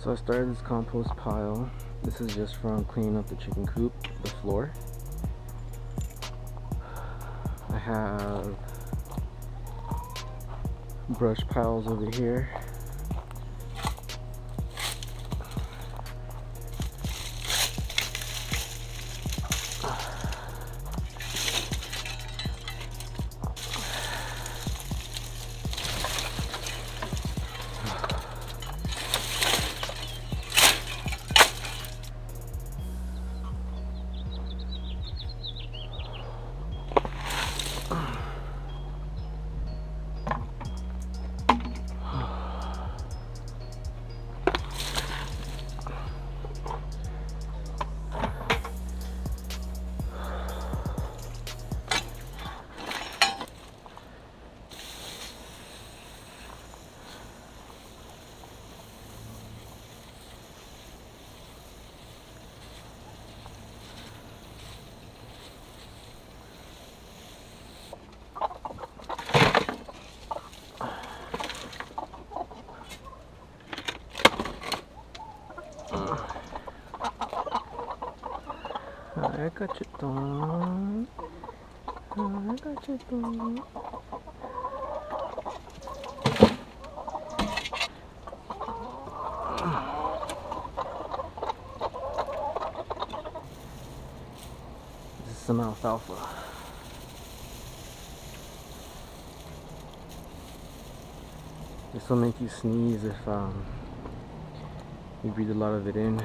So I started this compost pile. This is just from cleaning up the chicken coop, the floor. I have brush piles over here. I got you done. I got you done. This is some alfalfa. This will make you sneeze if you breathe a lot of it in.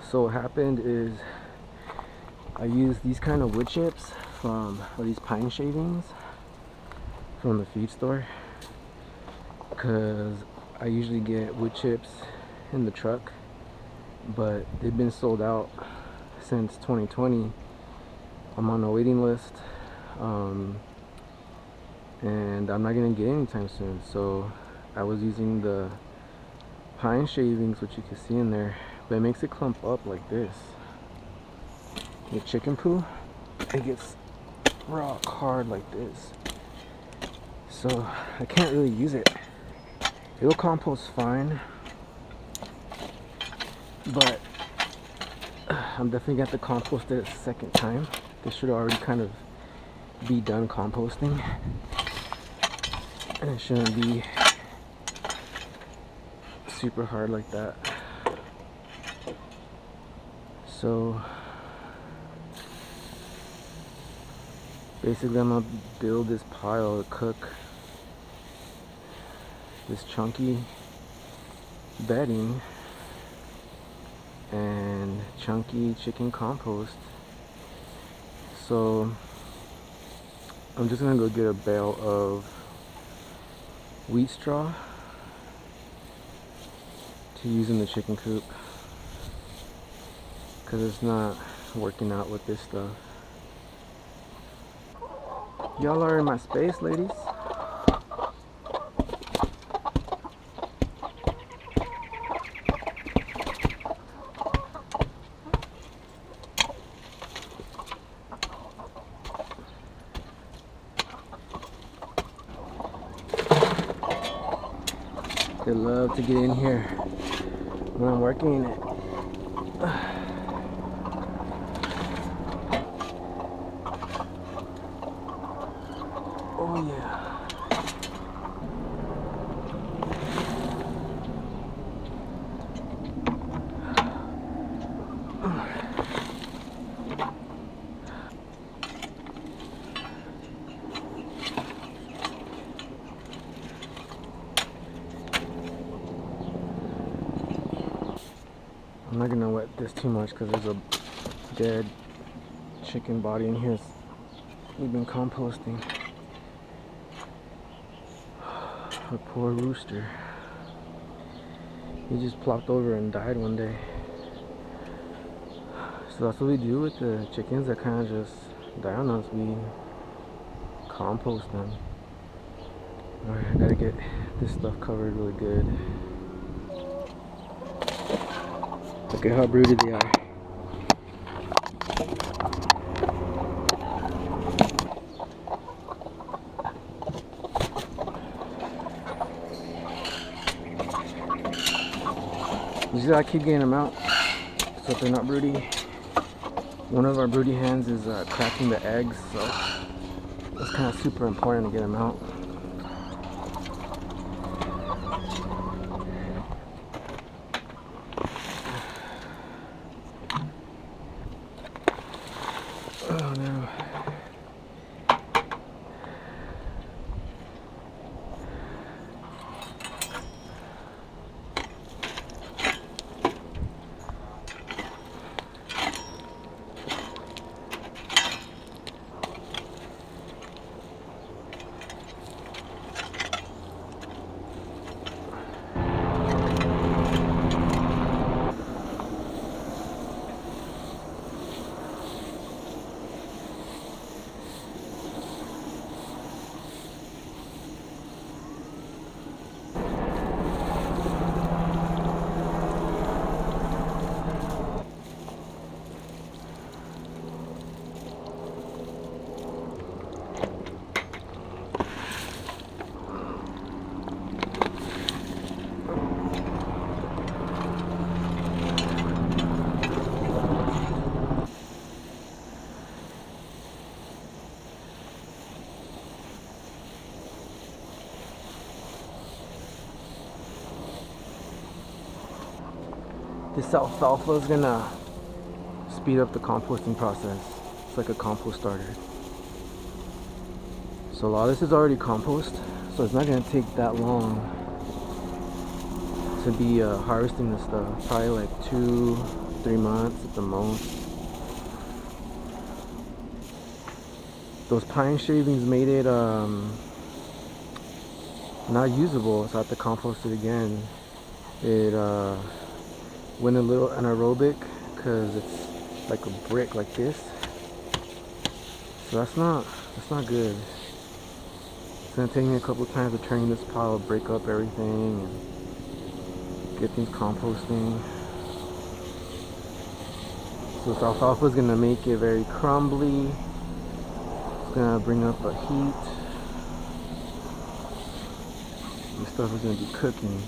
So what happened is I used these kind of wood chips or these pine shavings from the feed store, because I usually get wood chips in the truck, but they've been sold out since 2020. I'm on a waiting list, and I'm not gonna get anytime soon. So I was using the pine shavings, which you can see in there, but it makes it clump up like this. The chicken poo, it gets rock hard like this. So I can't really use it. It'll compost fine, but I'm definitely gonna have to compost it a second time. This should already kind of be done composting, and it shouldn't be super hard like that. So basically I'm gonna build this pile to cook this chunky bedding and chunky chicken compost. So I'm just gonna go get a bale of wheat straw to use in the chicken coop, because it's not working out with this stuff. Y'all are in my space, ladies. They love to get in here when I'm working in it. Oh yeah. I'm not gonna wet this too much because there's a dead chicken body in here. We've been composting. A poor rooster. He just plopped over and died one day. So that's what we do with the chickens that kind of just die on us. We compost them. Alright, I gotta get this stuff covered really good. Look at how broody they are. You see, I keep getting them out so if they're not broody. One of our broody hens is cracking the eggs, so that's kind of super important to get them out. Oh no. This alfalfa is gonna speed up the composting process. It's like a compost starter. So a lot of this is already compost, so it's not gonna take that long to be harvesting this stuff. Probably like 2-3 months at the most. Those pine shavings made it not usable, so I have to compost it again. It went a little anaerobic because it's like a brick like this, so that's not good. It's gonna take me a couple of times to turn this pile, break up everything and get things composting. So this alfalfa is gonna make it very crumbly. It's gonna bring up a heat. This stuff is gonna be cooking.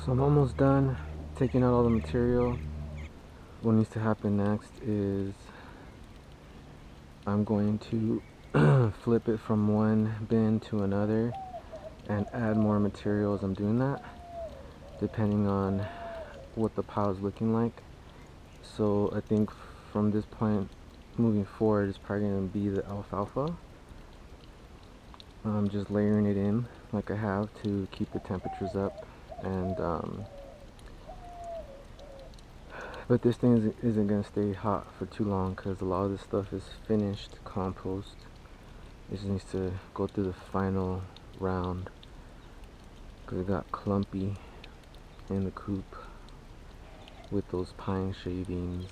So I'm almost done taking out all the material. What needs to happen next is I'm going to flip it from one bin to another and add more material as I'm doing that, depending on what the pile is looking like. So I think from this point moving forward is probably going to be the alfalfa. I'm just layering it in like I have to keep the temperatures up, and but this thing isn't going to stay hot for too long because a lot of this stuff is finished compost. It just needs to go through the final round because I got Clumpy in the coop with those pine shavings.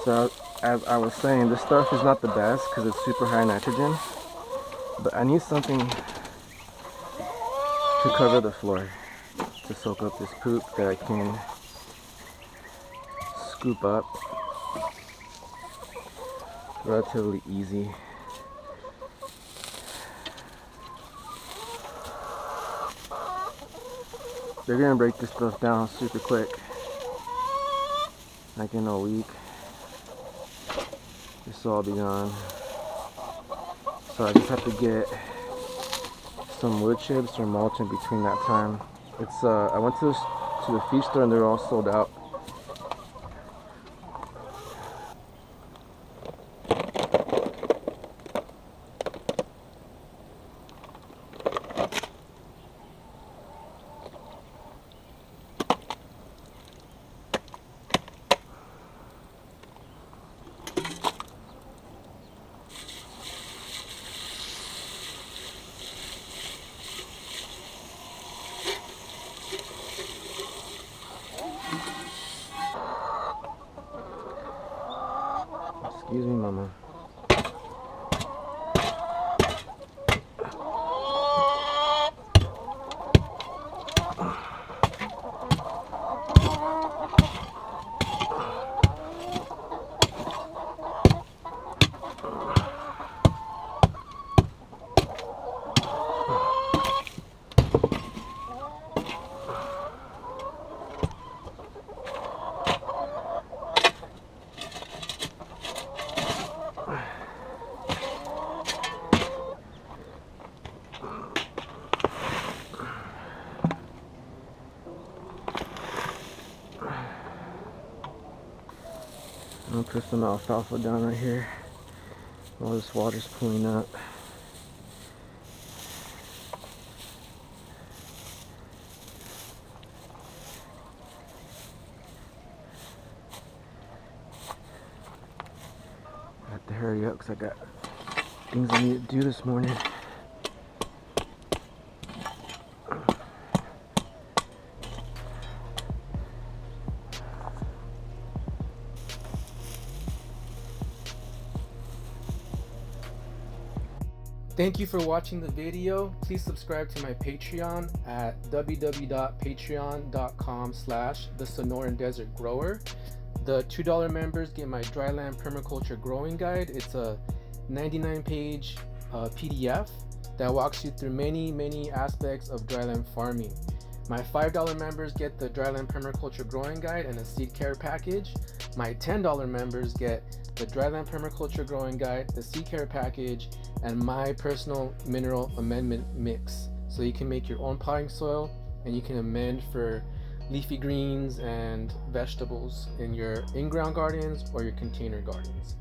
So as I was saying, this stuff is not the best because it's super high nitrogen, but I need something to cover the floor to soak up this poop that I can scoop up relatively easy. They're gonna break this stuff down super quick, like in a week. This will all be gone. So I just have to get some wood chips or mulch in between that time. It's I went to the feed store and they're all sold out. Excuse me, mama. I'm gonna put some alfalfa down right here while this water's pulling up. I have to hurry up because I got things I need to do this morning. Thank you for watching the video. Please subscribe to my Patreon at www.patreon.com/thesonoran-desert-grower. The $2 members get my dryland permaculture growing guide. It's a 99-page PDF that walks you through many aspects of dryland farming. My $5 members get the dryland permaculture growing guide and a seed care package. My $10 members get the dryland permaculture growing guide, the seed care package, and my personal mineral amendment mix. So you can make your own potting soil, and you can amend for leafy greens and vegetables in your in-ground gardens or your container gardens.